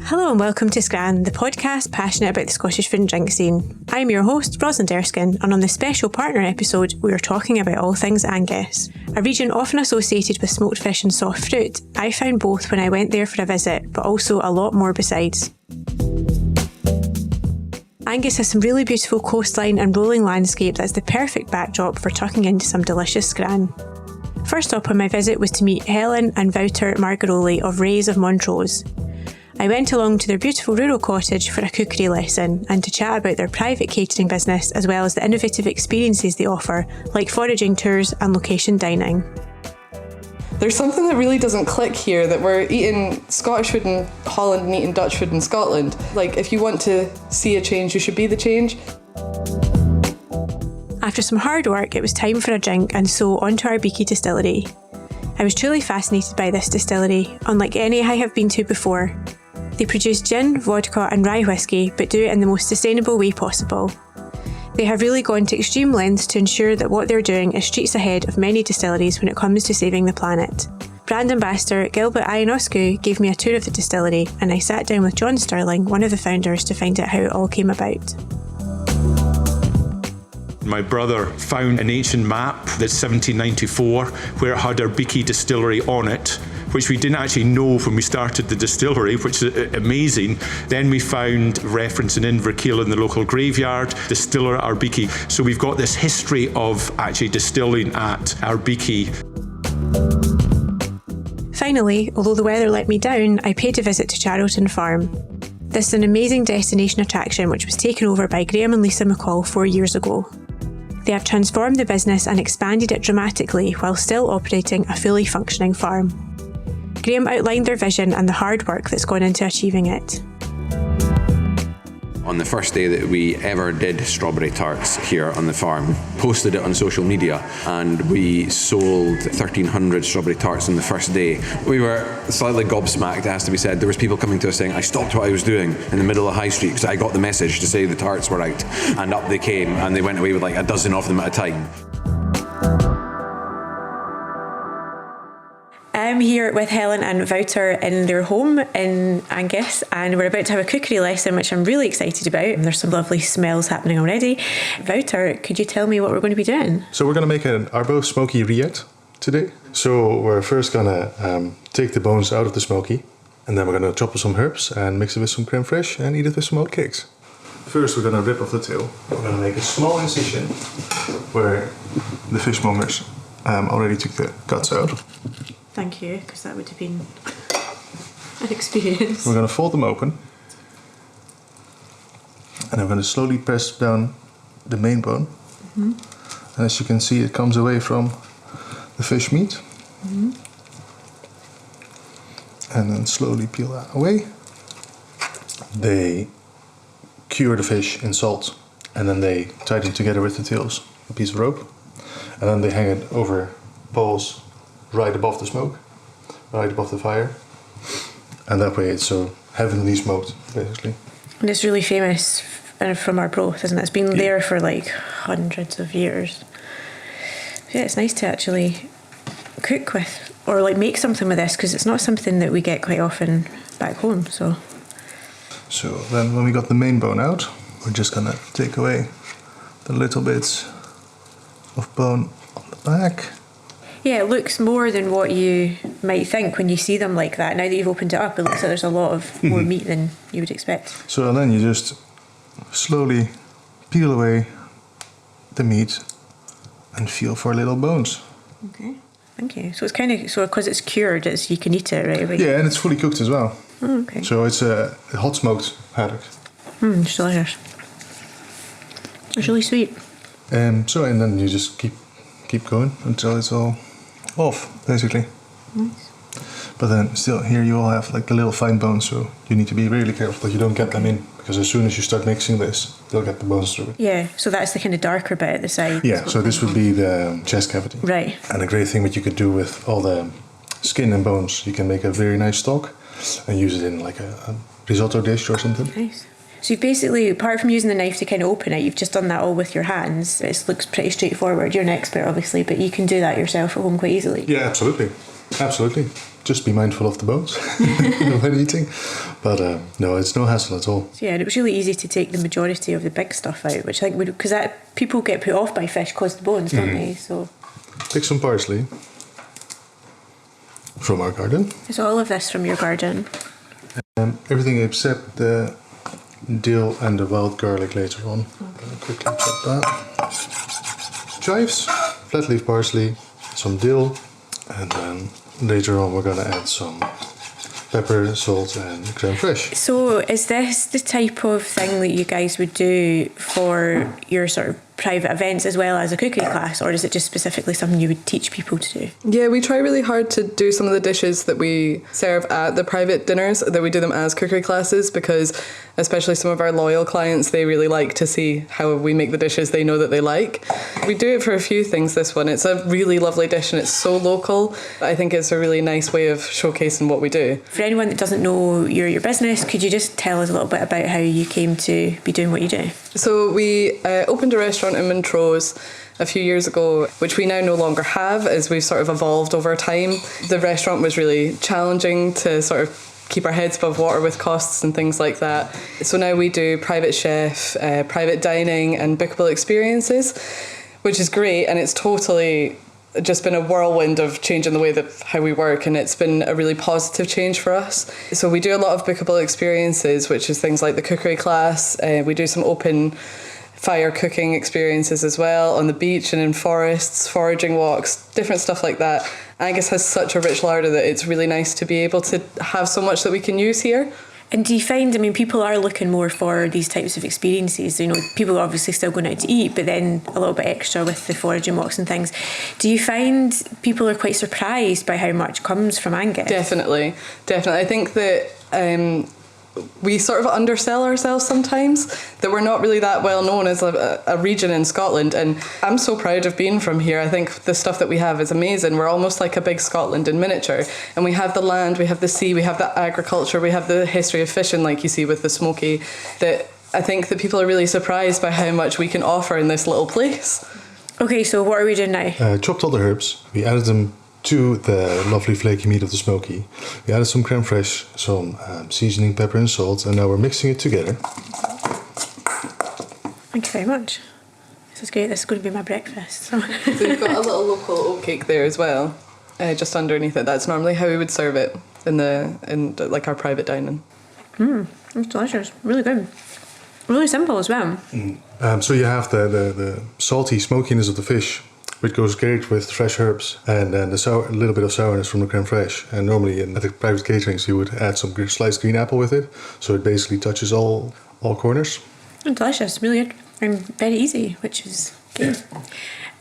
Hello and welcome to Scran, the podcast passionate about the Scottish food and drink scene. I'm your host, Rosalind, and on this special partner episode, we are talking about all things Angus. A region often associated with smoked fish and soft fruit, I found both when I went there for a visit, but also a lot more besides. Angus has some really beautiful coastline and rolling landscape that's the perfect backdrop for tucking into some delicious Scran. First up on my visit was to meet Helen and Wouter Margaroli of Rays of Montrose. I went along to their beautiful rural cottage for a cookery lesson and to chat about their private catering business as well as the innovative experiences they offer, like foraging tours and location dining. There's something that really doesn't click here, that we're eating Scottish food in Holland and eating Dutch food in Scotland. Like, if you want to see a change, you should be the change. After some hard work, it was time for a drink, and so on to Arbikie Distillery. I was truly fascinated by this distillery, unlike any I have been to before. They produce gin, vodka and rye whisky, but do it in the most sustainable way possible. They have really gone to extreme lengths to ensure that what they're doing is streets ahead of many distilleries when it comes to saving the planet. Brand ambassador Gilbert Ionescu gave me a tour of the distillery, and I sat down with John Stirling, one of the founders, to find out how it all came about. My brother found an ancient map that's 1794 where it had Arbikie Distillery on it, which we didn't actually know when we started the distillery, which is amazing. Then we found reference in Inverkeil in the local graveyard, distiller Arbikie. So we've got this history of actually distilling at Arbikie. Finally, although the weather let me down, I paid a visit to Charlton Farm. This is an amazing destination attraction which was taken over by Graham and Lisa McCall 4 years ago. They have transformed the business and expanded it dramatically while still operating a fully functioning farm. Graham outlined their vision and the hard work that's gone into achieving it. On the first day that we ever did strawberry tarts here on the farm, posted it on social media, and we sold 1,300 strawberry tarts on the first day. We were slightly gobsmacked, it has to be said. There was people coming to us saying, I stopped what I was doing in the middle of High Street because I got the message to say the tarts were out, and up they came, and they went away with like a dozen of them at a time. I'm here with Helen and Wouter in their home in Angus, and we're about to have a cookery lesson, which I'm really excited about. There's some lovely smells happening already. Wouter, could you tell me what we're going to be doing? So we're going to make an Arbo smoky rillette today. So we're first going to take the bones out of the smoky, and then we're going to chop up some herbs and mix it with some creme fraiche and eat it with some oat cakes. First we're going to rip off the tail. We're going to make a small incision where the fishmongers already took the guts out. Thank you, because that would have been an experience. We're going to fold them open, and I'm going to slowly press down the main bone. Mm-hmm. And as you can see, it comes away from the fish meat. Mm-hmm. And then slowly peel that away. They cure the fish in salt, and then they tie them together with the tails, a piece of rope, and then they hang it over poles right above the smoke, right above the fire, and that way it's so heavenly smoked, basically. And it's really famous from our broth, isn't it? It's been there for like hundreds of years. Yeah, it's nice to actually cook with, or like make something with this, because it's not something that we get quite often back home. So then when we got the main bone out, we're just gonna take away the little bits of bone on the back. Yeah, it looks more than what you might think when you see them like that. Now that you've opened it up, it looks like there's a lot of more meat than you would expect. So then you just slowly peel away the meat and feel for little bones. Okay, thank you. So it's kind of, because it's cured, you can eat it right away. Yeah, and it's fully cooked as well. Oh, okay. So it's a hot smoked haddock. It's delicious. It's really sweet. And then you just keep going until it's all off, basically. Nice. But then still, here you all have like the little fine bones, so you need to be really careful that you don't get them in, because as soon as you start mixing this, they'll get the bones through it. Yeah, so that's the kind of darker bit at the side. Yeah, so this would be the chest cavity. Right. And a great thing that you could do with all the skin and bones, you can make a very nice stock and use it in like a risotto dish or something. Nice. So you've basically, apart from using the knife to kind of open it, you've just done that all with your hands. It looks pretty straightforward. You're an expert, obviously, but you can do that yourself at home quite easily. Yeah, absolutely. Absolutely. Just be mindful of the bones when eating. But no, it's no hassle at all. So yeah, and it was really easy to take the majority of the big stuff out, which I think would, because people get put off by fish because of the bones, don't they? So Take some parsley from our garden. is all of this from your garden? Everything except the dill and the wild garlic later on. I'll quickly chop that. Chives, flat leaf parsley, some dill, and then later on we're going to add some pepper, salt, and creme fraiche. So is this the type of thing that you guys would do for your sort of private events as well as a cookery class, or is it just specifically something you would teach people to do? Yeah, we try really hard to do some of the dishes that we serve at the private dinners, that we do them as cookery classes, because especially some of our loyal clients, they really like to see how we make the dishes they know that they like. We do it for a few things, this one. It's a really lovely dish and it's so local. I think it's a really nice way of showcasing what we do. For anyone that doesn't know your business, could you just tell us a little bit about how you came to be doing what you do? So we opened a restaurant in Montrose a few years ago, which we now no longer have as we've sort of evolved over time. The restaurant was really challenging to sort of keep our heads above water with costs and things like that. So now we do private chef, private dining and bookable experiences, which is great, and it's totally just been a whirlwind of changing the way that how we work, and it's been a really positive change for us. So we do a lot of bookable experiences, which is things like the cookery class. We do some open fire cooking experiences as well on the beach and in forests, foraging walks, different stuff like that. Angus has such a rich larder that it's really nice to be able to have so much that we can use here. And do you find, I mean, people are looking more for these types of experiences. You know, people are obviously still going out to eat, but then a little bit extra with the foraging walks and things. Do you find people are quite surprised by how much comes from Angus? Definitely. I think that we sort of undersell ourselves sometimes, that we're not really that well known as a region in Scotland, and I'm so proud of being from here. I think the stuff that we have is amazing. We're almost like a big Scotland in miniature, and we have the land, we have the sea, we have the agriculture, we have the history of fishing like you see with the smoky, that I think that people are really surprised by how much we can offer in this little place. Okay, so what are we doing now? Chopped all the herbs, we added them to the lovely flaky meat of the smoky. We added some creme fraiche, some seasoning, pepper and salt, and now we're mixing it together. Thank you very much. This is great. This is going to be my breakfast. So we've got a little local oatcake there as well, just underneath it. That's normally how we would serve it in like our private dining. It's delicious. Really good. Really simple as well. So you have the salty smokiness of the fish, which goes great with fresh herbs, and then a little bit of sourness from the creme fraiche. And normally at the private caterings you would add some sliced green apple with it, so it basically touches all corners. Delicious, really good, and very easy, which is good.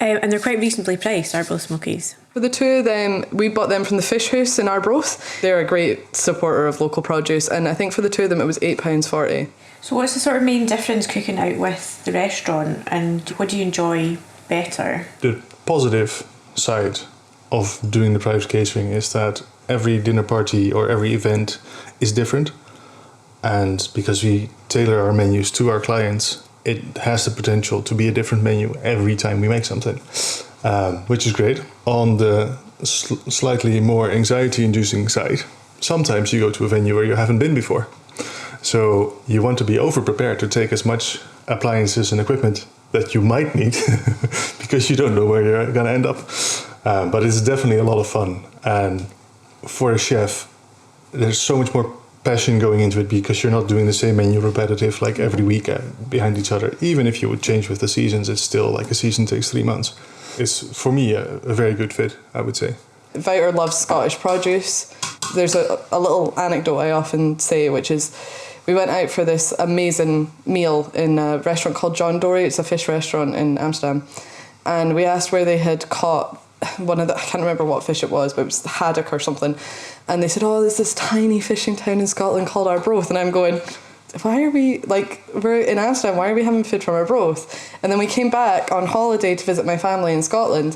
And they're quite reasonably priced, are both smokies. For the two of them, we bought them from the Fish House in Arbroath. They're a great supporter of local produce, and I think for the two of them it was £8.40. So what's the sort of main difference cooking out with the restaurant, and what do you enjoy better? The positive side of doing the private catering is that every dinner party or every event is different, and because we tailor our menus to our clients, it has the potential to be a different menu every time we make something, which is great. On the slightly more anxiety-inducing side, sometimes you go to a venue where you haven't been before, so you want to be over-prepared to take as much appliances and equipment that you might need because you don't know where you're going to end up. But it's definitely a lot of fun. And for a chef, there's so much more passion going into it because you're not doing the same menu repetitive like every week behind each other. Even if you would change with the seasons, it's still like a season takes 3 months. It's, for me, a very good fit, I would say. Wouter loves Scottish produce. There's a little anecdote I often say, which is we went out for this amazing meal in a restaurant called John Dory. It's a fish restaurant in Amsterdam. And we asked where they had caught one of the, I can't remember what fish it was, but it was the haddock or something. And they said, oh, there's this tiny fishing town in Scotland called Arbroath. And I'm going, why are we, like, we're in Amsterdam, why are we having food from Arbroath? And then we came back on holiday to visit my family in Scotland.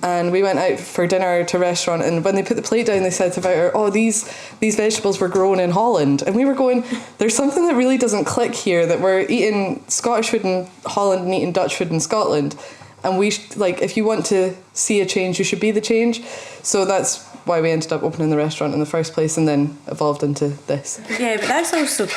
and we went out for dinner to a restaurant, and when they put the plate down, they said to Wouter, oh, these vegetables were grown in Holland. And we were going, there's something that really doesn't click here, that we're eating Scottish food in Holland and eating Dutch food in Scotland. And if you want to see a change, you should be the change. So that's why we ended up opening the restaurant in the first place, and then evolved into this. Yeah, but that's also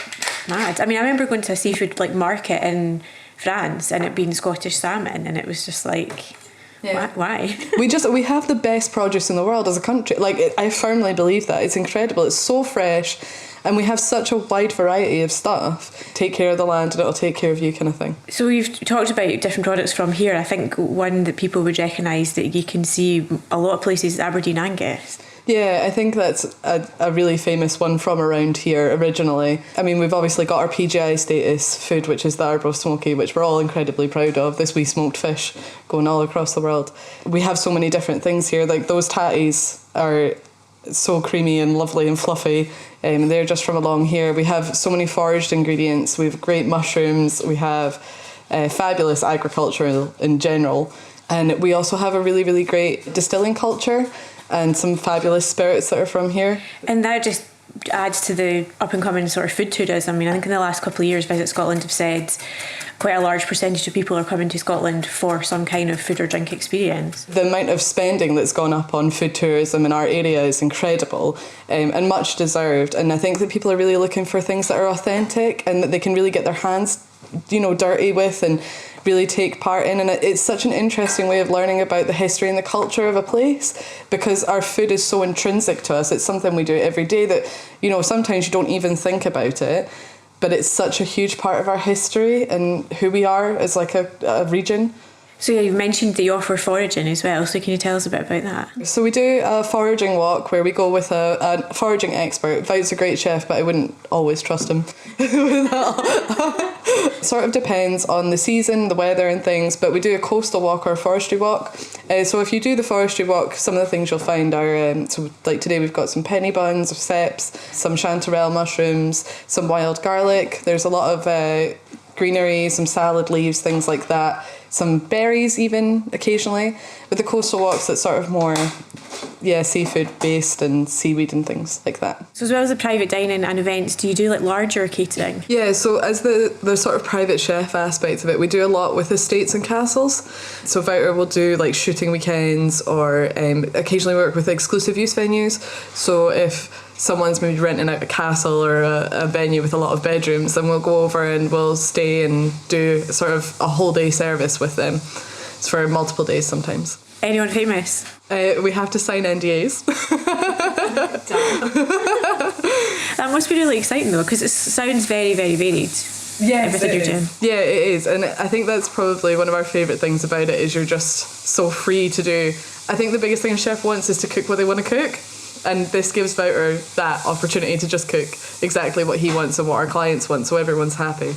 mad. I mean, I remember going to a seafood market in France and it being Scottish salmon, and it was just like, yeah. Why? We have the best produce in the world as a country. I firmly believe that. It's incredible. It's so fresh, and we have such a wide variety of stuff. Take care of the land and it'll take care of you, kind of thing. So we've talked about different products from here. I think one that people would recognise that you can see a lot of places is Aberdeen Angus. Yeah, I think that's a really famous one from around here originally. I mean, we've obviously got our PGI status food, which is the Arbro Smoky, which we're all incredibly proud of, this wee smoked fish going all across the world. We have so many different things here, like those tatties are so creamy and lovely and fluffy. They're just from along here. We have so many foraged ingredients, we have great mushrooms, we have fabulous agriculture in general, and we also have a really, really great distilling culture and some fabulous spirits that are from here. And that just adds to the up-and-coming sort of food tourism. I mean, I think in the last couple of years, Visit Scotland have said quite a large percentage of people are coming to Scotland for some kind of food or drink experience. The amount of spending that's gone up on food tourism in our area is incredible, and much deserved. And I think that people are really looking for things that are authentic and that they can really get their hands, dirty with and really take part in. And it's such an interesting way of learning about the history and the culture of a place, because our food is so intrinsic to us. It's something we do every day that, sometimes you don't even think about it, but it's such a huge part of our history and who we are as a region. So yeah, you've mentioned that you offer foraging as well, so can you tell us a bit about that? So we do a foraging walk where we go with a foraging expert. Wout's a great chef, but I wouldn't always trust him with that. Sort of depends on the season, the weather and things, but we do a coastal walk or a forestry walk. So if you do the forestry walk, some of the things you'll find are, today we've got some penny buns, seps, some chanterelle mushrooms, some wild garlic. There's a lot of greenery, some salad leaves, things like that. Some berries even occasionally. With the coastal walks, that's sort of more seafood based and seaweed and things like that. So as well as the private dining and events, do you do larger catering? Yeah, so as the sort of private chef aspect of it, we do a lot with estates and castles. So Wouter will do shooting weekends, or occasionally work with exclusive use venues. So if someone's maybe renting out a castle or a venue with a lot of bedrooms, then we'll go over and we'll stay and do sort of a whole day service with them. It's for multiple days sometimes. Anyone famous? We have to sign NDAs. That must be really exciting though, because it sounds very, very varied. Yes, everything you're doing. Yeah, it is, and I think that's probably one of our favourite things about it, is you're just so free to do. I think the biggest thing a chef wants is to cook what they want to cook. And this gives Wouter that opportunity to just cook exactly what he wants and what our clients want, so everyone's happy.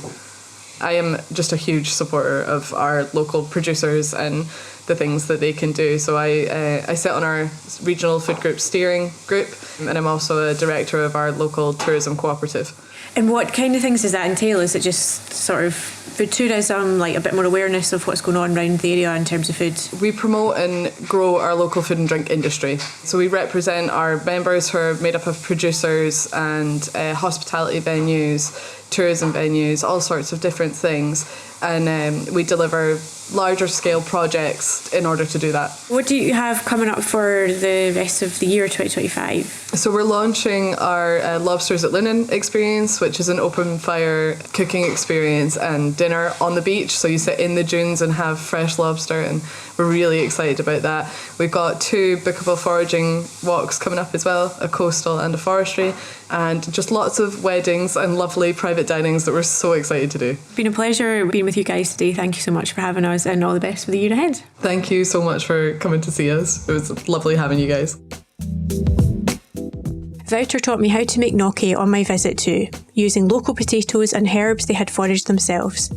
I am just a huge supporter of our local producers and the things that they can do. So I sit on our regional food group steering group, and I'm also a director of our local tourism cooperative. And what kind of things does that entail? Is it just sort of food tourism, a bit more awareness of what's going on around the area in terms of food? We promote and grow our local food and drink industry. So we represent our members who are made up of producers and hospitality venues, tourism venues, all sorts of different things. And we deliver larger scale projects in order to do that. What do you have coming up for the rest of the year 2025? So we're launching our Lobsters at Linen experience, which is an open fire cooking experience and dinner on the beach. So you sit in the dunes and have fresh lobster, and we're really excited about that. We've got 2 bookable foraging walks coming up as well, a coastal and a forestry, and just lots of weddings and lovely private dinings that we're so excited to do. It's been a pleasure being with you guys today. Thank you so much for having us, and all the best for the year ahead. Thank you so much for coming to see us. It was lovely having you guys. Wouter taught me how to make gnocchi on my visit too, using local potatoes and herbs they had foraged themselves.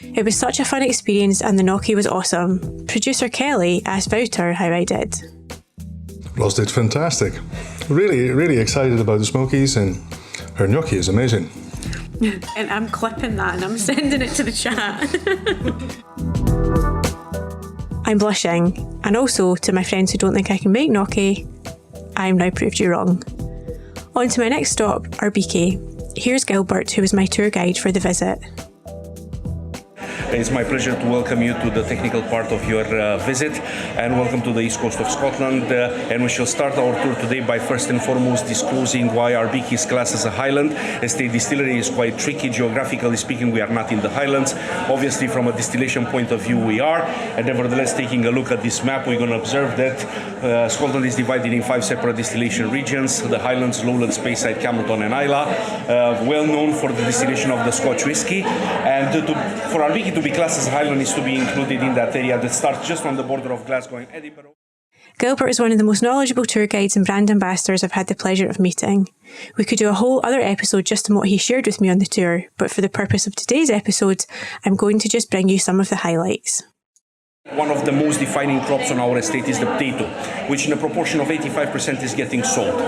It was such a fun experience, and the gnocchi was awesome. Producer Kelly asked Wouter how I did. Ros did fantastic. Really, really excited about the smokies, and her gnocchi is amazing. And I'm clipping that and I'm sending it to the chat. I'm blushing, and also to my friends who don't think I can make gnocchi, I'm now proved you wrong. On to my next stop, Arbikie. Here's Gilbert, who was my tour guide for the visit. It's my pleasure to welcome you to the technical part of your visit, and welcome to the east coast of Scotland. And we shall start our tour today by first and foremost disclosing why Arbikie is classed as a highland. Estate distillery is quite tricky. Geographically speaking, we are not in the highlands. Obviously, from a distillation point of view, we are. And nevertheless, taking a look at this map, we're going to observe that Scotland is divided in 5 separate distillation regions: the Highlands, Lowlands, Speyside, Campbelltown, and Islay. Well known for the distillation of the Scotch whisky. And for Arbikie to be classed as a highland is to be included in that area that starts just on the border of Glasgow and Edinburgh. Gilbert is one of the most knowledgeable tour guides and brand ambassadors I've had the pleasure of meeting. We could do a whole other episode just on what he shared with me on the tour, but for the purpose of today's episode, I'm going to just bring you some of the highlights. One of the most defining crops on our estate is the potato, which in a proportion of 85% is getting sold.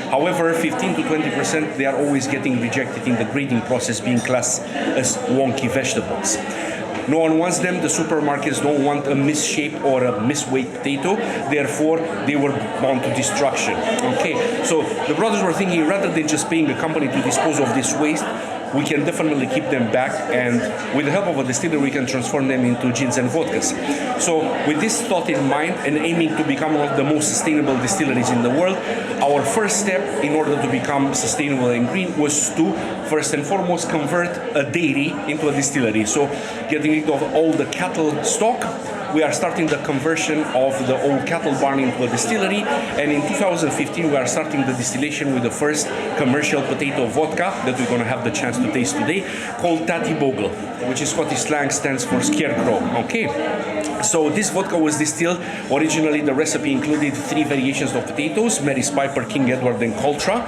However, 15 to 20% they are always getting rejected in the grading process, being classed as wonky vegetables. No one wants them. The supermarkets don't want a misshape or a misweighed potato. Therefore, they were bound to destruction. Okay, so the brothers were thinking, rather than just paying a company to dispose of this waste, we can definitely keep them back, and with the help of a distillery, we can transform them into gins and vodkas. So with this thought in mind and aiming to become one of the most sustainable distilleries in the world, our first step in order to become sustainable and green was to first and foremost convert a dairy into a distillery. So getting rid of all the cattle stock, we are starting the conversion of the old cattle barn into a distillery, and in 2015 we are starting the distillation with the first commercial potato vodka that we're going to have the chance to taste today, called Tatty Bogle, which is Scottish slang stands for scarecrow. Okay, so this vodka was distilled. Originally the recipe included 3 variations of potatoes: Mary's Piper, King Edward, and Coltra.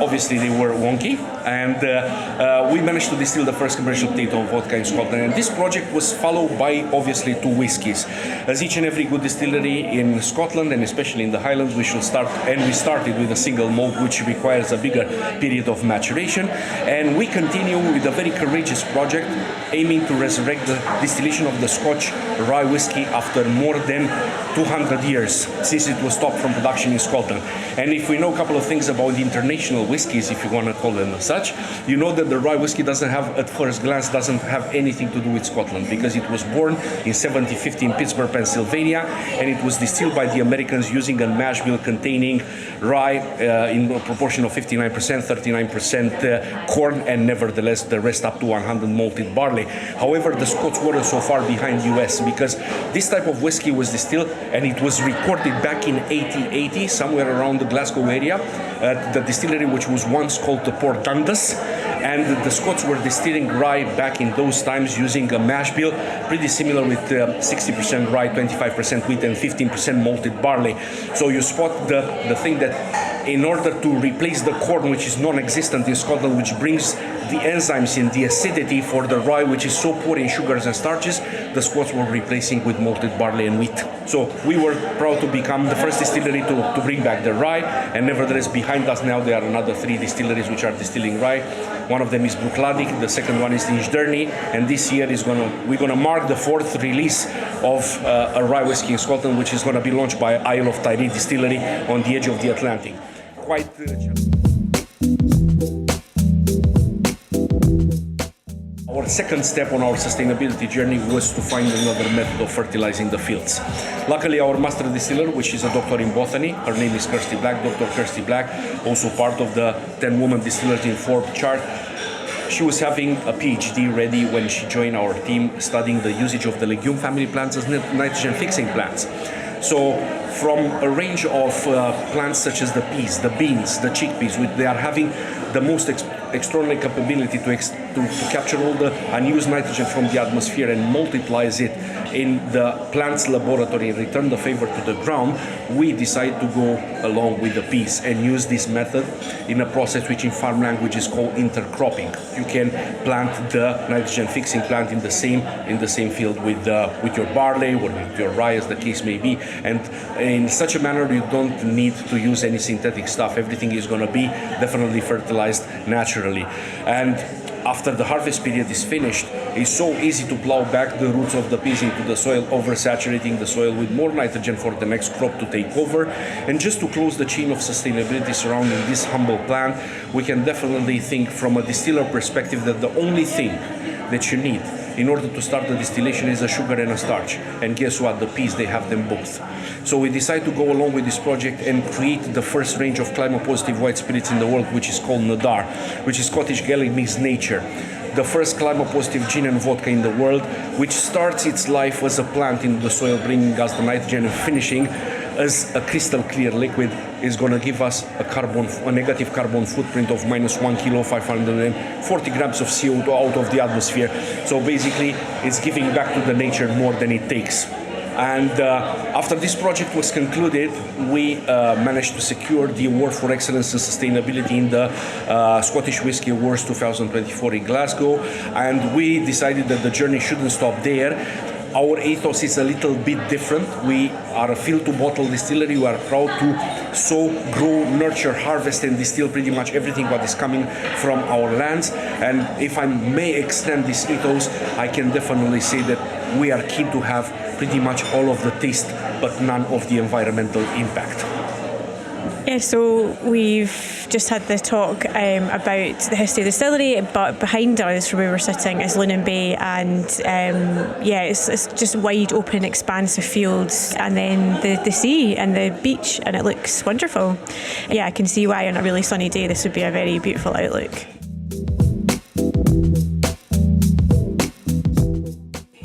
Obviously they were wonky, and we managed to distill the first commercial potato vodka in Scotland, and this project was followed by obviously 2 whiskies. As each and every good distillery in Scotland, and especially in the Highlands, we started with a single malt, which requires a bigger period of maturation, and we continue with a very courageous project aiming to resurrect the distillation of the Scotch rye whisky after more than 200 years since it was stopped from production in Scotland. And if we know a couple of things about the international whiskies, if you want to call them as such, you know that the rye whisky doesn't have anything to do with Scotland, because it was born in 1750 in Pittsburgh, Pennsylvania, and it was distilled by the Americans using a mash bill containing rye in a proportion of 59%, 39% corn, and nevertheless the rest up to 100 malted barley. However, the Scots were so far behind US, because this type of whiskey was distilled and it was recorded back in 1880 somewhere around the Glasgow area at the distillery which was once called the Port Dundas, and the Scots were distilling rye back in those times using a mash bill pretty similar with 60% rye, 25% wheat, and 15% malted barley. So you spot the thing that in order to replace the corn, which is non-existent in Scotland, which brings the enzymes and the acidity for the rye, which is so poor in sugars and starches, the Scots were replacing with malted barley and wheat. So we were proud to become the first distillery to bring back the rye, and nevertheless behind us now there are another 3 distilleries which are distilling rye. One of them is Bruichladdich, the second one is Inchderny, and this year we're gonna mark the 4th release of a rye whiskey in Scotland, which is gonna be launched by Isle of Tiree Distillery on the edge of the Atlantic. Our second step on our sustainability journey was to find another method of fertilizing the fields. Luckily, our master distiller, which is a doctor in botany, her name is Kirsty Black, Dr. Kirsty Black, also part of the 10 women distillers in Forbes chart. She was having a PhD ready when she joined our team, studying the usage of the legume family plants as nitrogen fixing plants. So from a range of plants such as the peas, the beans, the chickpeas, they are having the most extraordinary capability to capture all the unused nitrogen from the atmosphere and multiplies it in the plant's laboratory and return the favor to the ground. We decided to go along with the peas and use this method in a process which in farm language is called intercropping. You can plant the nitrogen fixing plant in the same field with your barley or with your rye, as the case may be, and in such a manner you don't need to use any synthetic stuff. Everything is going to be definitely fertilized naturally. And after the harvest period is finished, it's so easy to plow back the roots of the peas into the soil, oversaturating the soil with more nitrogen for the next crop to take over. And just to close the chain of sustainability surrounding this humble plant, we can definitely think from a distiller perspective that the only thing that you need in order to start the distillation is a sugar and a starch. And guess what? The peas, they have them both. So we decided to go along with this project and create the first range of climate-positive white spirits in the world, which is called Nadar, which is cottage Gaelic mixed nature. The first climate-positive gin and vodka in the world, which starts its life as a plant in the soil, bringing us the nitrogen, and finishing as a crystal clear liquid is going to give us a negative carbon footprint of -1 kilo, 540 grams of CO2 out of the atmosphere. So basically, it's giving back to the nature more than it takes. And after this project was concluded, we managed to secure the Award for Excellence in Sustainability in the Scottish Whisky Awards 2024 in Glasgow. And we decided that the journey shouldn't stop there. Our ethos is a little bit different. We are a field-to-bottle distillery. We are proud to sow, grow, nurture, harvest, and distill pretty much everything what is coming from our lands. And if I may extend this ethos, I can definitely say that we are keen to have pretty much all of the taste, but none of the environmental impact. Yeah, so we've just had the talk about the history of the distillery, but behind us, where we were sitting, is Lunan Bay, and it's just wide open, expansive fields, and then the sea and the beach, and it looks wonderful. Yeah, I can see why on a really sunny day this would be a very beautiful outlook.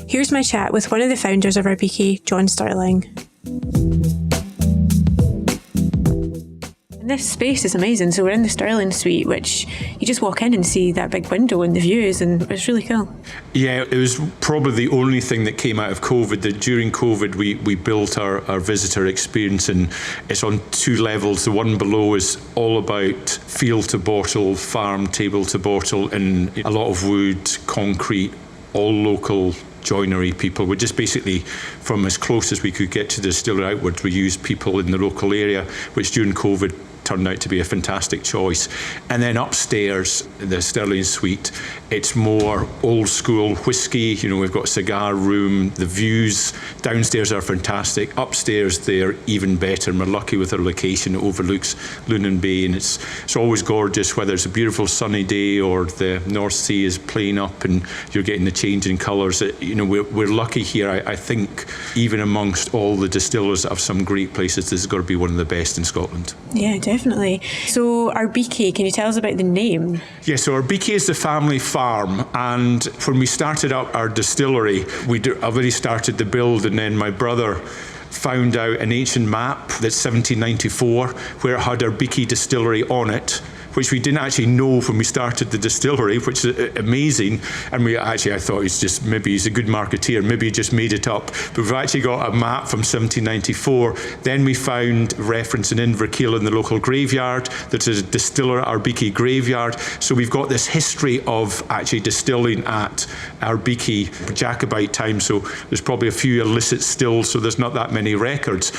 Here's my chat with one of the founders of Arbikie, John Stirling. And this space is amazing. So we're in the Stirling suite, which you just walk in and see that big window and the views, and it's really cool. Yeah, it was probably the only thing that came out of COVID. That during COVID we built our visitor experience, and it's on 2 levels. The one below is all about field to bottle, farm table to bottle, and a lot of wood, concrete, all local joinery people. We just basically, from as close as we could get to the distillery outwards, we used people in the local area, which during COVID turned out to be a fantastic choice. And then upstairs, the Stirling suite, it's more old school whiskey. You know, we've got a cigar room. The views downstairs are fantastic. Upstairs, they're even better. And we're lucky with our location. It overlooks Lunan Bay, and it's always gorgeous, whether it's a beautiful sunny day or the North Sea is playing up and you're getting the change in colours. You know, we're lucky here. I think even amongst all the distillers that have some great places, this has got to be one of the best in Scotland. Yeah, definitely. So Arbikie, can you tell us about the name? Yeah, so Arbikie is the family farm, and when we started up our distillery, we already started the build, and then my brother found out an ancient map that's 1794 where it had Arbikie Distillery on it, which we didn't actually know when we started the distillery, which is amazing. And I thought maybe he's a good marketeer, maybe he just made it up. But we've actually got a map from 1794. Then we found reference in Inverkeil in the local graveyard. There's a distiller at Arbikie graveyard. So we've got this history of actually distilling at Arbikie Jacobite time. So there's probably a few illicit stills, so there's not that many records.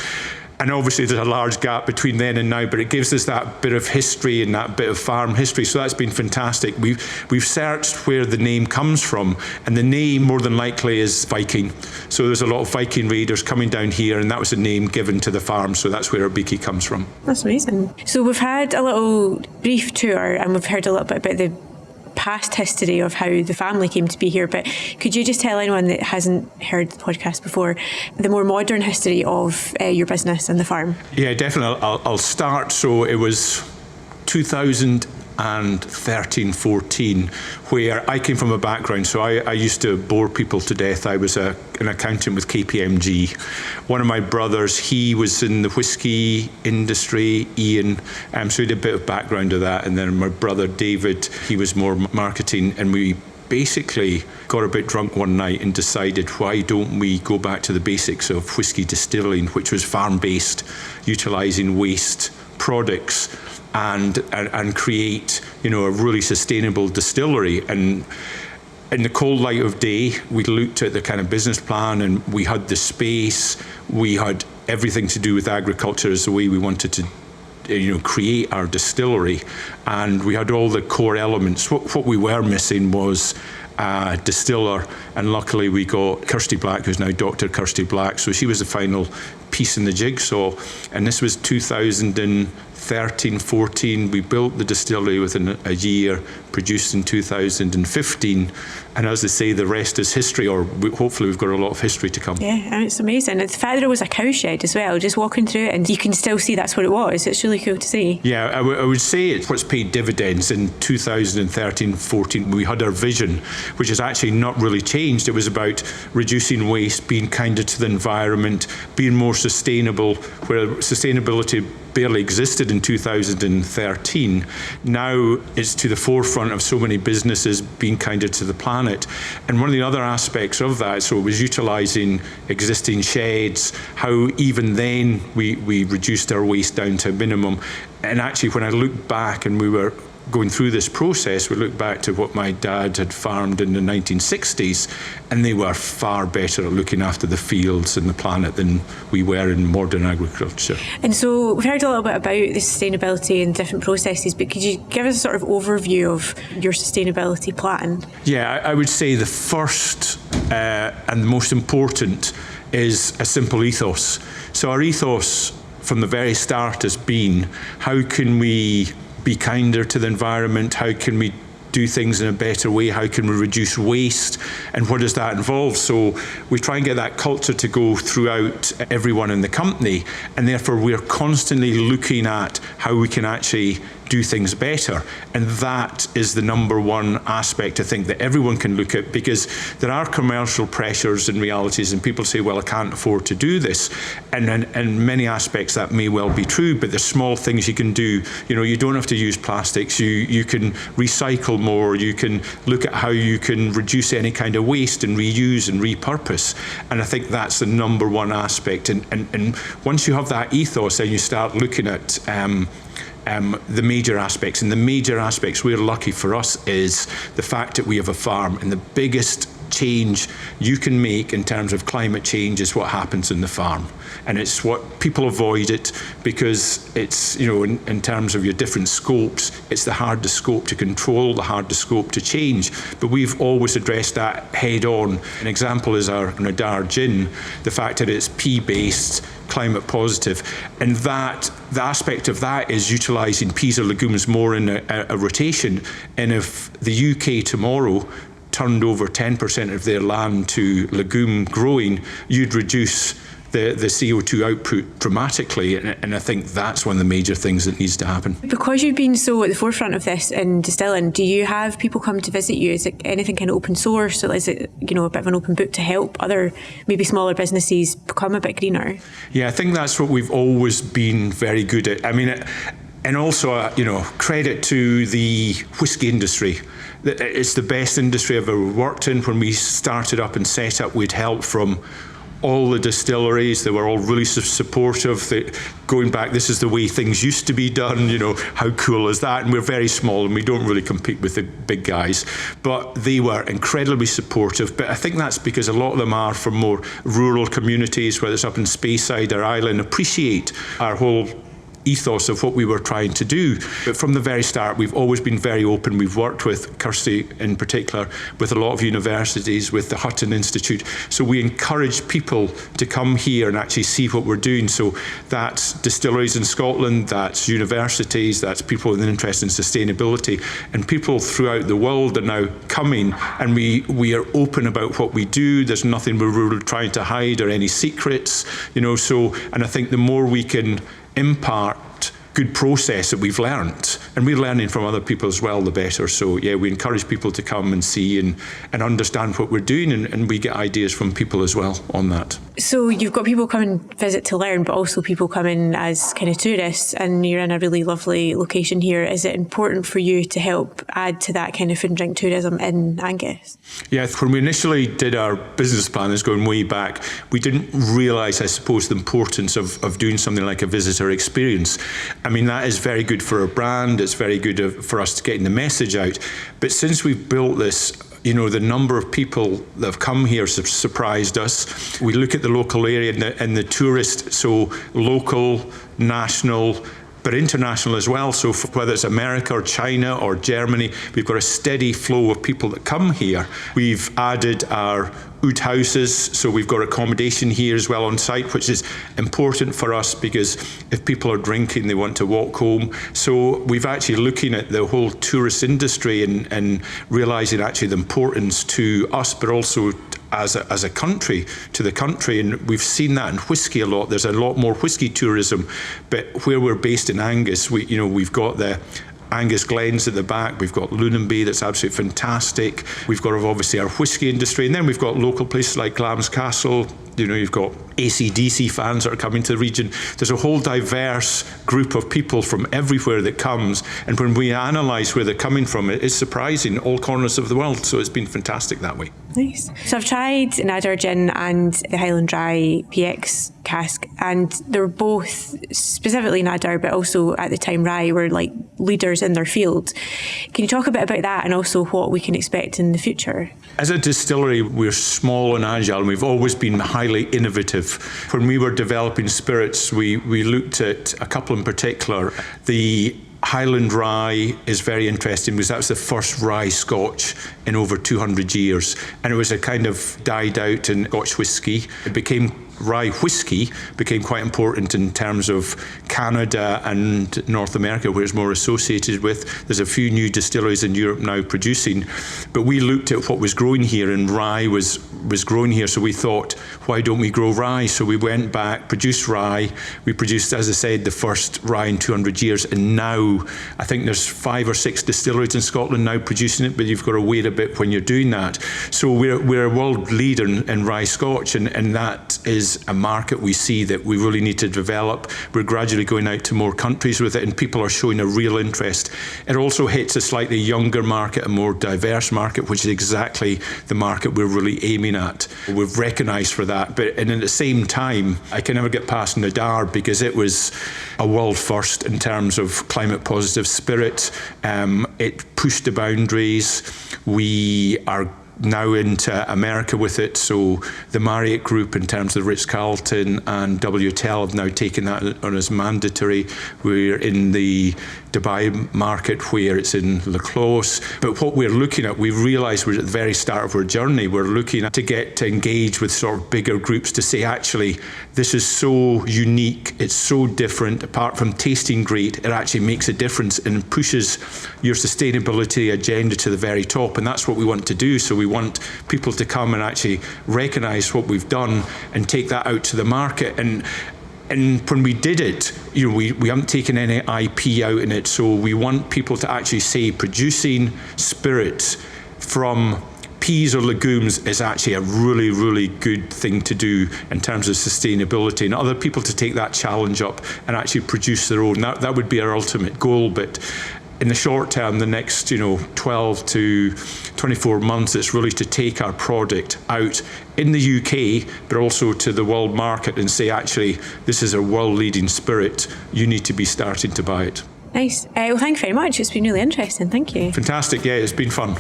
And obviously there's a large gap between then and now, but it gives us that bit of history and that bit of farm history. So that's been fantastic. We've searched where the name comes from, and the name more than likely is Viking. So there's a lot of Viking raiders coming down here, and that was the name given to the farm. So that's where Arbikie comes from. That's amazing. So we've had a little brief tour, and we've heard a little bit about the past history of how the family came to be here, but could you just tell anyone that hasn't heard the podcast before the more modern history of your business and the farm? Yeah, definitely. I'll start. So it was 2013-14 where I came from a background, so I used to bore people to death. I was an accountant with KPMG. One of my brothers, he was in the whiskey industry, Ian, so he did a bit of background of that. And then my brother David, he was more marketing, and we basically got a bit drunk one night and decided, why don't we go back to the basics of whiskey distilling, which was farm-based, utilising waste products, and create, a really sustainable distillery. And in the cold light of day, we looked at the kind of business plan, and we had the space, we had everything to do with agriculture as the way we wanted to create our distillery, and we had all the core elements. What we were missing was a distiller, and luckily we got Kirsty Black, who's now Dr. Kirsty Black, so she was the final piece in the jigsaw. And this was 2013-14. We built the distillery within a year, produced in 2015, and as they say, the rest is history, or hopefully we've got a lot of history to come. Yeah, and it's amazing. The fact that it was a cow shed as well, just walking through it, and you can still see that's what it was. It's really cool to see. Yeah, I would say it's what's paid dividends. In 2013-14, we had our vision, which has actually not really changed. It was about reducing waste, being kinder to the environment, being more sustainable, where sustainability barely existed in 2013. Now it's to the forefront of so many businesses being kinder to the planet. And one of the other aspects of that, so it was utilising existing sheds, how even then we reduced our waste down to a minimum. And actually, when I look back and we were going through this process, we look back to what my dad had farmed in the 1960s, and they were far better at looking after the fields and the planet than we were in modern agriculture. And so we've heard a little bit about the sustainability and different processes, but could you give us a sort of overview of your sustainability plan? Yeah, I would say the first and the most important is a simple ethos. So our ethos from the very start has been, how can we be kinder to the environment? How can we do things in a better way? How can we reduce waste? And what does that involve? So we try and get that culture to go throughout everyone in the company, and therefore we're constantly looking at how we can actually do things better. And that is the number one aspect, I think, that everyone can look at, because there are commercial pressures and realities, and people say, well, I can't afford to do this. And in many aspects that may well be true, but there's small things you can do. You don't have to use plastics. You can recycle more. You can look at how you can reduce any kind of waste and reuse and repurpose. And I think that's the number one aspect. And once you have that ethos, then you start looking at the major aspects. And the major aspects, we're lucky for us, is the fact that we have a farm, and the biggest change you can make in terms of climate change is what happens in the farm. And it's what people avoid it because it's, in terms of your different scopes, it's the hardest scope to control, the hardest scope to change. But we've always addressed that head on. An example is our Nadar gin, the fact that it's pea-based, climate positive, and that the aspect of that is utilising peas or legumes more in a rotation. And if the UK tomorrow turned over 10% of their land to legume growing, you'd reduce the CO2 output dramatically, and I think that's one of the major things that needs to happen. Because you've been so at the forefront of this in distilling, do you have people come to visit you? Is it anything kind of open source, or is it a bit of an open book to help other maybe smaller businesses become a bit greener? Yeah, I think that's what we've always been very good at. I mean, and also credit to the whisky industry. It's the best industry I've ever worked in. When we started up and set up, we'd help from all the distilleries. They were all really supportive. Going back, this is the way things used to be done, how cool is that? And we're very small and we don't really compete with the big guys. But they were incredibly supportive. But I think that's because a lot of them are from more rural communities, whether it's up in Speyside or Ireland, appreciate our whole ethos of what we were trying to do. But from the very start, we've always been very open. We've worked with Kirsty in particular, with a lot of universities, with the Hutton Institute. So we encourage people to come here and actually see what we're doing. So that's distilleries in Scotland, that's universities, that's people with an interest in sustainability, and people throughout the world are now coming, and we are open about what we do. There's nothing we're really trying to hide or any secrets, and I think the more we can impart good process that we've learnt, and we're learning from other people as well, the better. So yeah, we encourage people to come and see and understand what we're doing, and we get ideas from people as well on that. So you've got people come and visit to learn, but also people come in as kind of tourists, and you're in a really lovely location here. Is it important for you to help add to that kind of food and drink tourism in Angus? Yeah, when we initially did our business plan, is going way back, we didn't realise, I suppose, the importance of doing something like a visitor experience. I mean, that is very good for our brand, it's very good for us getting the message out. But since we've built this, the number of people that have come here have surprised us. We look at the local area and the tourist, so local, national, but international as well. So whether it's America or China or Germany, we've got a steady flow of people that come here. We've added our oud houses, so we've got accommodation here as well on site, which is important for us because if people are drinking, they want to walk home. So we've actually looking at the whole tourist industry and realising actually the importance to us, but also as a country, to the country, and we've seen that in whisky a lot. There's a lot more whisky tourism, but where we're based in Angus, we've got the Angus Glens at the back, we've got Lunenby that's absolutely fantastic. We've got obviously our whisky industry, and then we've got local places like Glamis Castle. You've got AC/DC fans that are coming to the region. There's a whole diverse group of people from everywhere that comes, and when we analyse where they're coming from, it is surprising, all corners of the world, so it's been fantastic that way. Nice. So I've tried Nadder Gin and the Highland Rye PX cask, and they're both, specifically Nadder, but also at the time Rye, were like leaders in their field. Can you talk a bit about that and also what we can expect in the future? As a distillery, we're small and agile, and we've always been highly innovative. When we were developing spirits, we looked at a couple in particular. The Highland Rye is very interesting because that was the first rye Scotch in over 200 years, and it was a kind of died out in Scotch whisky. It became rye whisky became quite important in terms of Canada and North America, where it's more associated with. There's a few new distilleries in Europe now producing, but we looked at what was growing here, and rye was growing here, so we thought, why don't we grow rye? So we went back, produced rye. We produced, as I said, the first rye in 200 years, and now I think there's 5 or 6 distilleries in Scotland now producing it, but you've got to wait a bit when you're doing that. So we're a world leader in rye Scotch, and that is a market we see that we really need to develop. We're gradually going out to more countries with it, and people are showing a real interest. It also hits a slightly younger market, a more diverse market, which is exactly the market we're really aiming at. We've recognised for that, and at the same time, I can never get past Nadder because it was a world first in terms of climate positive spirit. It pushed the boundaries. We are now into America with it, so the Marriott Group in terms of Ritz-Carlton and WHotel have now taken that on as mandatory. We're in the Dubai market where it's in Le Clos, but what we're looking at, we've realised we're at the very start of our journey. We're looking to get to engage with sort of bigger groups to say, actually, this is so unique, it's so different. Apart from tasting great, it actually makes a difference and pushes your sustainability agenda to the very top, and that's what we want to do. So we want people to come and actually recognise what we've done and take that out to the market. And when we did it, we haven't taken any IP out in it, so we want people to actually say producing spirits from peas or legumes is actually a really, really good thing to do in terms of sustainability, and other people to take that challenge up and actually produce their own. That would be our ultimate goal, but in the short term, the next 12 to 24 months, it's really to take our product out in the UK, but also to the world market and say, actually, this is a world-leading spirit. You need to be starting to buy it. Nice. Well, thank you very much. It's been really interesting. Thank you. Fantastic. Yeah, it's been fun.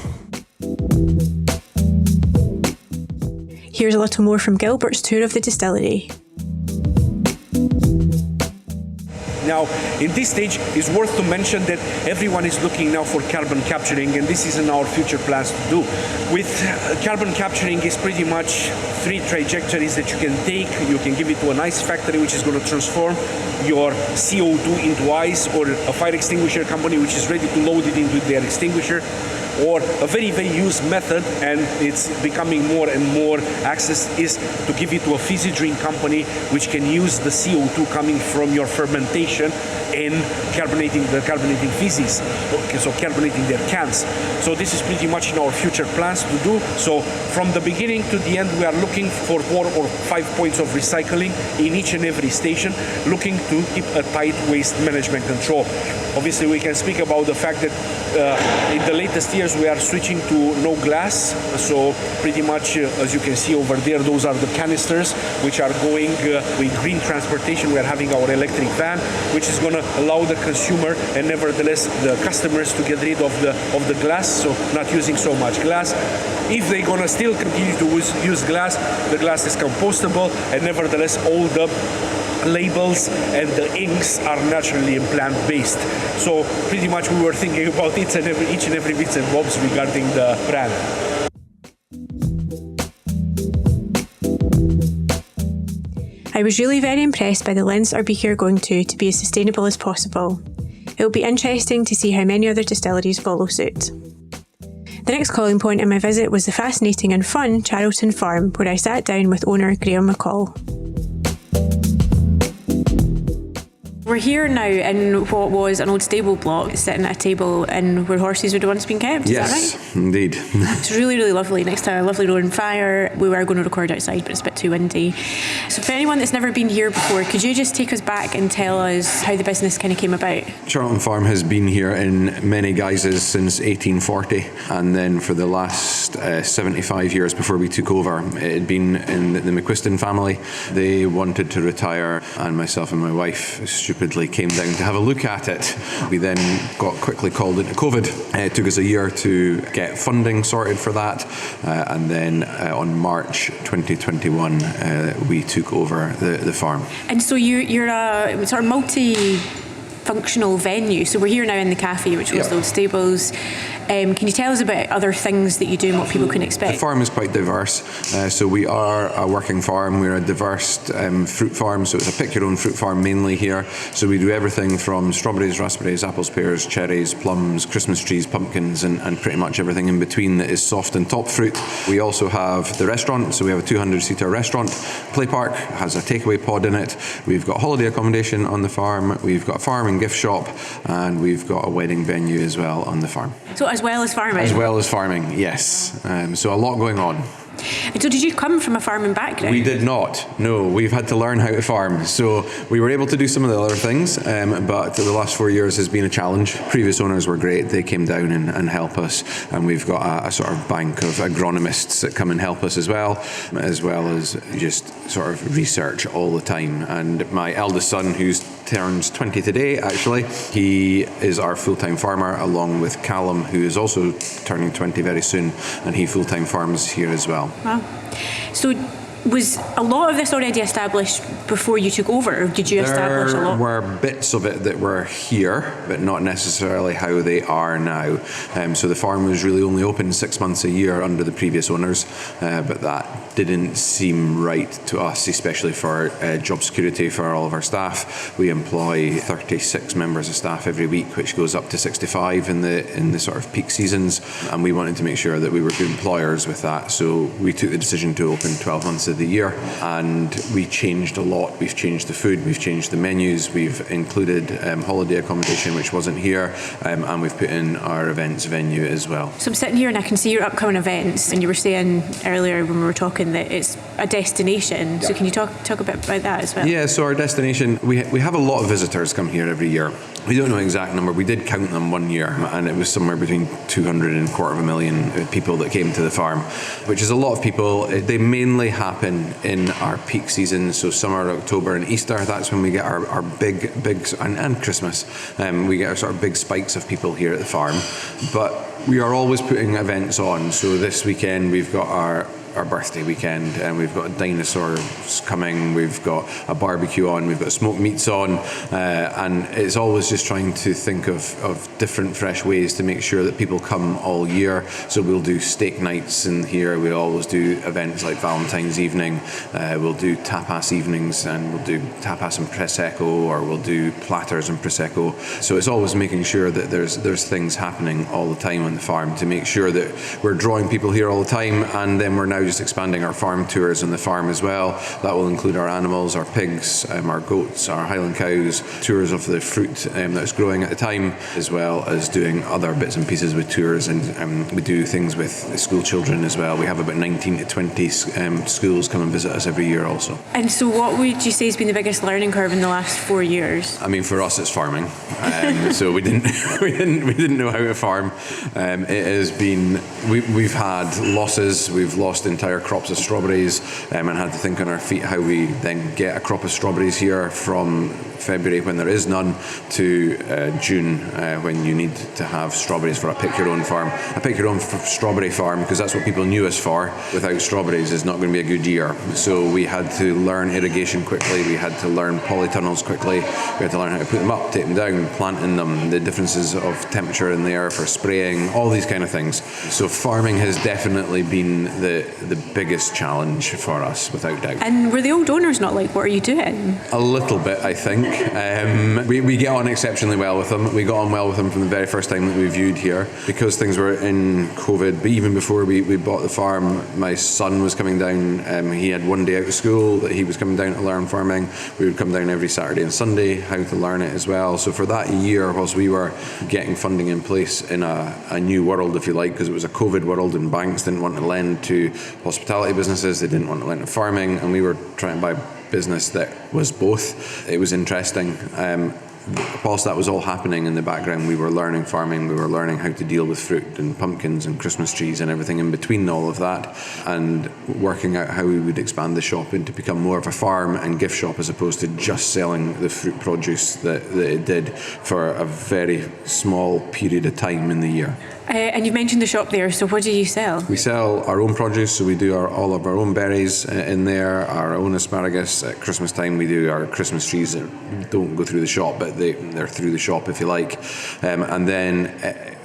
Here's a little more from Gilbert's tour of the distillery. Now, in this stage, it's worth to mention that everyone is looking now for carbon capturing, and this is in our future plans to do. With carbon capturing is pretty much 3 trajectories that you can take. You can give it to an ice factory, which is going to transform your CO2 into ice, or a fire extinguisher company, which is ready to load it into their extinguisher, or a very, very used method, and it's becoming more and more access, is to give it to a fizzy drink company, which can use the CO2 coming from your fermentation in carbonating fizzies, so carbonating their cans. So this is pretty much in our future plans to do. So from the beginning to the end, we are looking for 4 or 5 points of recycling in each and every station, looking to keep a tight waste management control. Obviously, we can speak about the fact that in the latest years we are switching to no glass. So pretty much, as you can see over there, those are the canisters which are going with green transportation. We are having our electric van, which is going to allow the consumer and nevertheless the customers to get rid of the glass, so not using so much glass. If they're going to still continue to use glass, the glass is compostable, and nevertheless all the labels and the inks are naturally plant-based. So pretty much we were thinking about each and every bits and bobs regarding the brand. I was really very impressed by the lengths Arbikie are going to be as sustainable as possible. It will be interesting to see how many other distilleries follow suit. The next calling point in my visit was the fascinating and fun Charlton Farm, where I sat down with owner Graham McCall. We're here now in what was an old stable block, sitting at a table in where horses would have once been kept, is that right? Yes, indeed. It's really, really lovely, next to a lovely roaring fire. We were going to record outside, but it's a bit too windy. So for anyone that's never been here before, could you just take us back and tell us how the business kind of came about? Charlton Farm has been here in many guises since 1840, and then for the last 75 years before we took over, it had been in the McQuiston family. They wanted to retire, and myself and my wife stupidly came down to have a look at it. We then got quickly called into COVID. It took us a year to get funding sorted for that, and then on March 2021 we took over the farm. And so you're a sort of multi-functional venue. So we're here now in the cafe, which was those stables. Can you tell us about other things that you do and what people can expect? The farm is quite diverse. So we are a working farm. We're a diverse fruit farm. So it's a pick your own fruit farm mainly here. So we do everything from strawberries, raspberries, apples, pears, cherries, plums, Christmas trees, pumpkins, and pretty much everything in between that is soft and top fruit. We also have the restaurant. So we have a 200-seater restaurant. Play Park has a takeaway pod in it. We've got holiday accommodation on the farm. We've got a farm and gift shop, and we've got a wedding venue as well on the farm. So as well as farming? As well as farming, yes. So a lot going on. And so did you come from a farming background? We did not, no. We've had to learn how to farm. So we were able to do some of the other things, but the last 4 years has been a challenge. Previous owners were great. They came down and help us, and we've got a sort of bank of agronomists that come and help us as well as just sort of research all the time. And my eldest son, who turns 20 today, actually, he is our full-time farmer, along with Callum, who is also turning 20 very soon, and he full-time farms here as well. Wow. So was a lot of this already established before you took over, or did you establish a lot? There were bits of it that were here, but not necessarily how they are now. So the farm was really only open 6 months a year under the previous owners, but that didn't seem right to us, especially for job security for all of our staff. We employ 36 members of staff every week, which goes up to 65 in the sort of peak seasons, and we wanted to make sure that we were good employers with that. So we took the decision to open 12 months of the year, and we changed a lot. We've changed the food, we've changed the menus, we've included holiday accommodation, which wasn't here, and we've put in our events venue as well. So I'm sitting here and I can see your upcoming events, and you were saying earlier when we were talking that it's a destination. So can you talk a bit about that as well? Yeah, so our destination, we have a lot of visitors come here every year. We don't know the exact number. We did count them one year, and it was somewhere between 200 and 250,000 people that came to the farm, which is a lot of people. They mainly happen in our peak season, so summer, October and Easter. That's when we get our big, and Christmas. We get our sort of big spikes of people here at the farm. But we are always putting events on. So this weekend we've got our birthday weekend, and we've got dinosaurs coming, we've got a barbecue on, we've got smoked meats on, and it's always just trying to think of different fresh ways to make sure that people come all year. So we'll do steak nights in here, we'll always do events like Valentine's evening, we'll do tapas evenings, and we'll do tapas and Prosecco, or we'll do platters and Prosecco. So it's always making sure that there's things happening all the time on the farm to make sure that we're drawing people here all the time, and then we're now just expanding our farm tours on the farm as well. That will include our animals, our pigs, our goats, our Highland cows, tours of the fruit that's growing at the time, as well as doing other bits and pieces with tours, and we do things with school children as well. We have about 19 to 20 schools come and visit us every year also. And so what would you say has been the biggest learning curve in the last 4 years? I mean, for us it's farming. So we didn't know how to farm. It has been, we've had losses, we've lost entire crops of strawberries, and had to think on our feet how we then get a crop of strawberries here from February when there is none to June when you need to have strawberries for a pick your own farm. A pick your own strawberry farm, because that's what people knew us for, without strawberries is not going to be a good year. So we had to learn irrigation quickly, we had to learn polytunnels quickly, we had to learn how to put them up, take them down, planting them, the differences of temperature in the air for spraying, all these kind of things. So farming has definitely been the biggest challenge for us, without doubt. And were the old owners not like, what are you doing? A little bit, I think. We get on exceptionally well with them. We got on well with them from the very first time that we viewed here, because things were in COVID. But even before we bought the farm, my son was coming down. He had one day out of school that he was coming down to learn farming. We would come down every Saturday and Sunday how to learn it as well. So for that year, whilst we were getting funding in place in a new world, if you like, because it was a COVID world and banks didn't want to lend to hospitality businesses, they didn't want to lend to farming, and we were trying to buy business that was both. It was interesting. Whilst that was all happening in the background, we were learning farming, we were learning how to deal with fruit and pumpkins and Christmas trees and everything in between all of that, and working out how we would expand the shop and to become more of a farm and gift shop as opposed to just selling the fruit produce that it did for a very small period of time in the year. And you've mentioned the shop there, so what do you sell? We sell our own produce, so we do all of our own berries in there, our own asparagus. At Christmas time we do our Christmas trees that don't go through the shop, but they're through the shop if you like. And then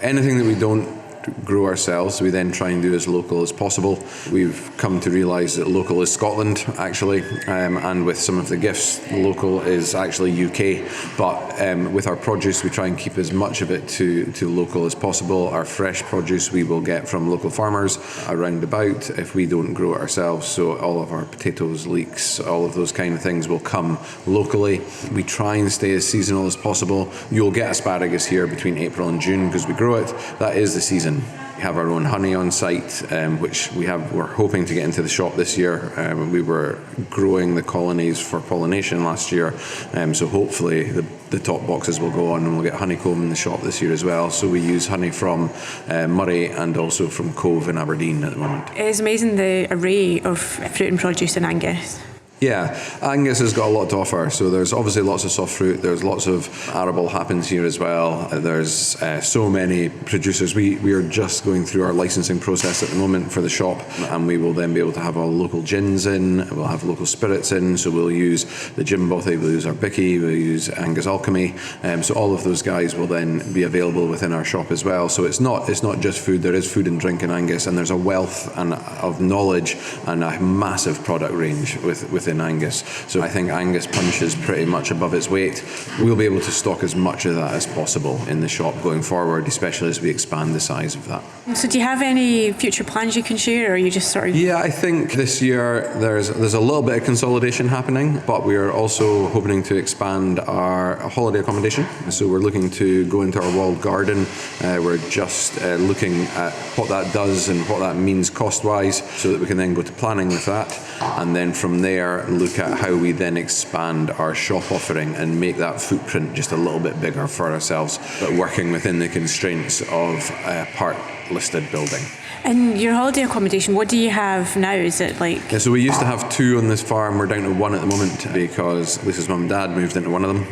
anything that we don't grow ourselves, we then try and do as local as possible. We've come to realise that local is Scotland, actually, and with some of the gifts, local is actually UK. But with our produce, we try and keep as much of it to local as possible. Our fresh produce we will get from local farmers around about if we don't grow it ourselves. So all of our potatoes, leeks, all of those kind of things will come locally. We try and stay as seasonal as possible. You'll get asparagus here between April and June because we grow it. That is the season. We have our own honey on site, which we're hoping to get into the shop this year. We were growing the colonies for pollination last year, so hopefully the top boxes will go on and we'll get honeycomb in the shop this year as well. So we use honey from Murray and also from Cove in Aberdeen at the moment. It's amazing the array of fruit and produce in Angus. Yeah, Angus has got a lot to offer. So there's obviously lots of soft fruit. There's lots of arable happens here as well. There's so many producers. We are just going through our licensing process at the moment for the shop, and we will then be able to have our local gins in. We'll have local spirits in. So we'll use the Jim Bothy, we'll use Arbikie, we'll use Angus Alchemy. So all of those guys will then be available within our shop as well. So it's not just food. There is food and drink in Angus, and there's a wealth of knowledge and a massive product range within Angus. So I think Angus punches pretty much above its weight. We'll be able to stock as much of that as possible in the shop going forward, especially as we expand the size of that. So do you have any future plans you can share, or are you just sort of... Yeah, I think this year there's a little bit of consolidation happening, but we are also hoping to expand our holiday accommodation. So we're looking to go into our walled garden. We're just looking at what that does and what that means cost-wise, so that we can then go to planning with that, and then from there look at how we then expand our shop offering and make that footprint just a little bit bigger for ourselves, but working within the constraints of a part listed building. And your holiday accommodation, what do you have now? Is it like... Yeah, so we used to have 2 on this farm. We're down to 1 at the moment because Lisa's mum and dad moved into one of them.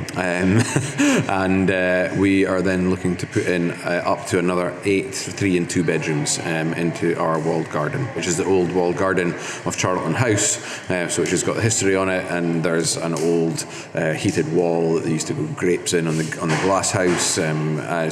And we are then looking to put in up to another 8 3 and 2 bedrooms into our walled garden, which is the old walled garden of Charlton House, so which has got the history on it, and there's an old heated wall that they used to grow grapes in on the glass house.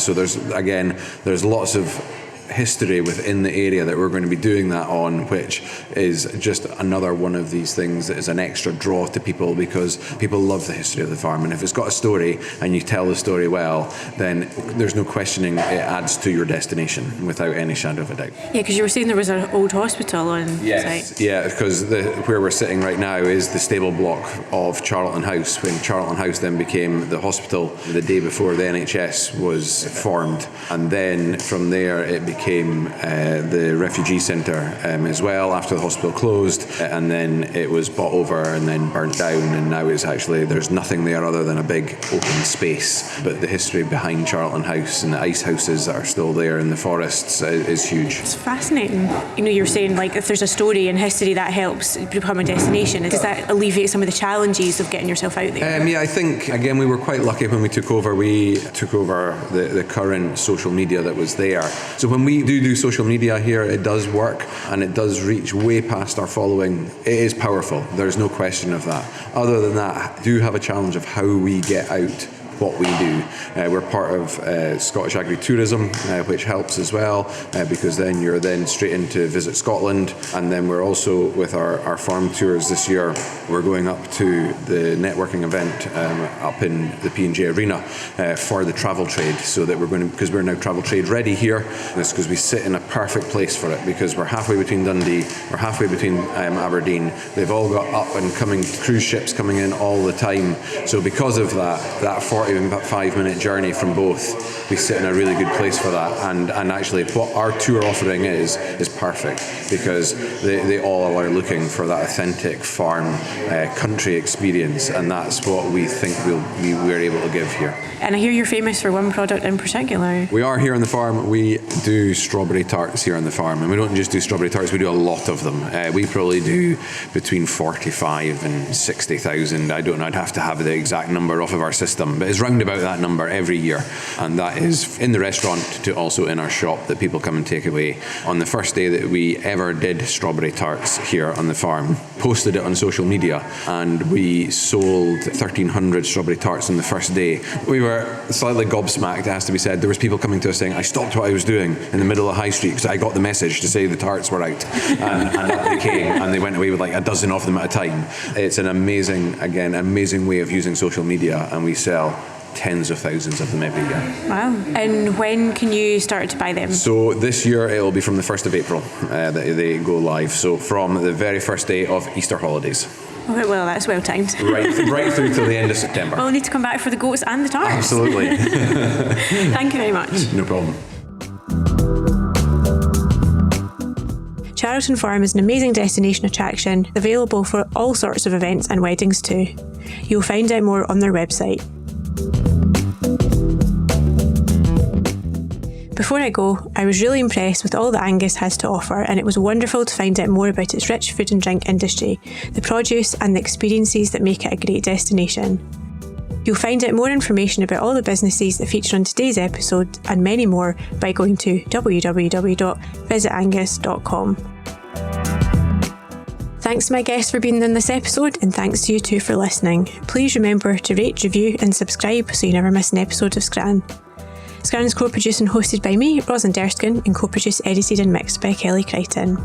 So there's lots of history within the area that we're going to be doing that on, which is just another one of these things that is an extra draw to people, because people love the history of the farm, and if it's got a story and you tell the story well, then there's no questioning, it adds to your destination without any shadow of a doubt. Yeah, because you were saying there was an old hospital on site. Yeah, because where we're sitting right now is the stable block of Charlton House, when Charlton House then became the hospital the day before the NHS was formed, and then from there it became the refugee centre as well after the hospital closed, and then it was bought over and then burnt down, and now there's nothing there other than a big open space. But the history behind Charlton House and the ice houses that are still there in the forests is huge. It's fascinating. You're saying like if there's a story in history that helps become a destination, does that alleviate some of the challenges of getting yourself out there? Yeah, I think again we were quite lucky when we took over. We took over the current social media that was there. So when we do social media here, it does work and it does reach way past our following. It is powerful. There's no question of that. Other than that, I do have a challenge of how we get out what we do. We're part of Scottish agri-tourism, which helps as well, because then you're straight into Visit Scotland, and then we're also with our farm tours this year, we're going up to the networking event up in the P&J Arena for the travel trade, so that because we're now travel trade ready here, it's because we sit in a perfect place for it, because we're halfway between Dundee, we're halfway between Aberdeen. They've all got up and coming cruise ships coming in all the time, so because of that 45-minute journey from both, we sit in a really good place for that, and actually what our tour offering is perfect, because they all are looking for that authentic farm country experience, and that's what we think we're able to give here. And I hear you're famous for one product in particular. We are here on the farm. We do strawberry tarts here on the farm, and we don't just do strawberry tarts, we do a lot of them. We probably do between 45 and 60,000. I don't know, I'd have to have the exact number off of our system, but it's round about that number every year, and that is in the restaurant to also in our shop that people come and take away. On the first day that we ever did strawberry tarts here on the farm, posted it on social media, and we sold 1,300 strawberry tarts on the first day. We were slightly gobsmacked, it has to be said. There was people coming to us saying, I stopped what I was doing in the middle of High Street because I got the message to say the tarts were out, and up they came, and they went away with like a dozen of them at a time. It's an amazing way of using social media, and we sell tens of thousands of them every year. Wow. And when can you start to buy them? So this year it will be from the 1st of April that they go live. So from the very first day of Easter holidays. Okay, well, that's well timed. Right through till the end of September. Well, we'll need to come back for the goats and the tarts. Absolutely. Thank you very much. No problem. Charlton Farm is an amazing destination attraction, available for all sorts of events and weddings too. You'll find out more on their website. Before I go, I was really impressed with all that Angus has to offer, and it was wonderful to find out more about its rich food and drink industry, the produce and the experiences that make it a great destination. You'll find out more information about all the businesses that feature on today's episode and many more by going to www.visitangus.com. Thanks to my guests for being in this episode, and thanks to you too for listening. Please remember to rate, review and subscribe so you never miss an episode of Scran. Scran is co-produced and hosted by me, Rosalind, and co-produced, edited and mixed by Kelly Crichton.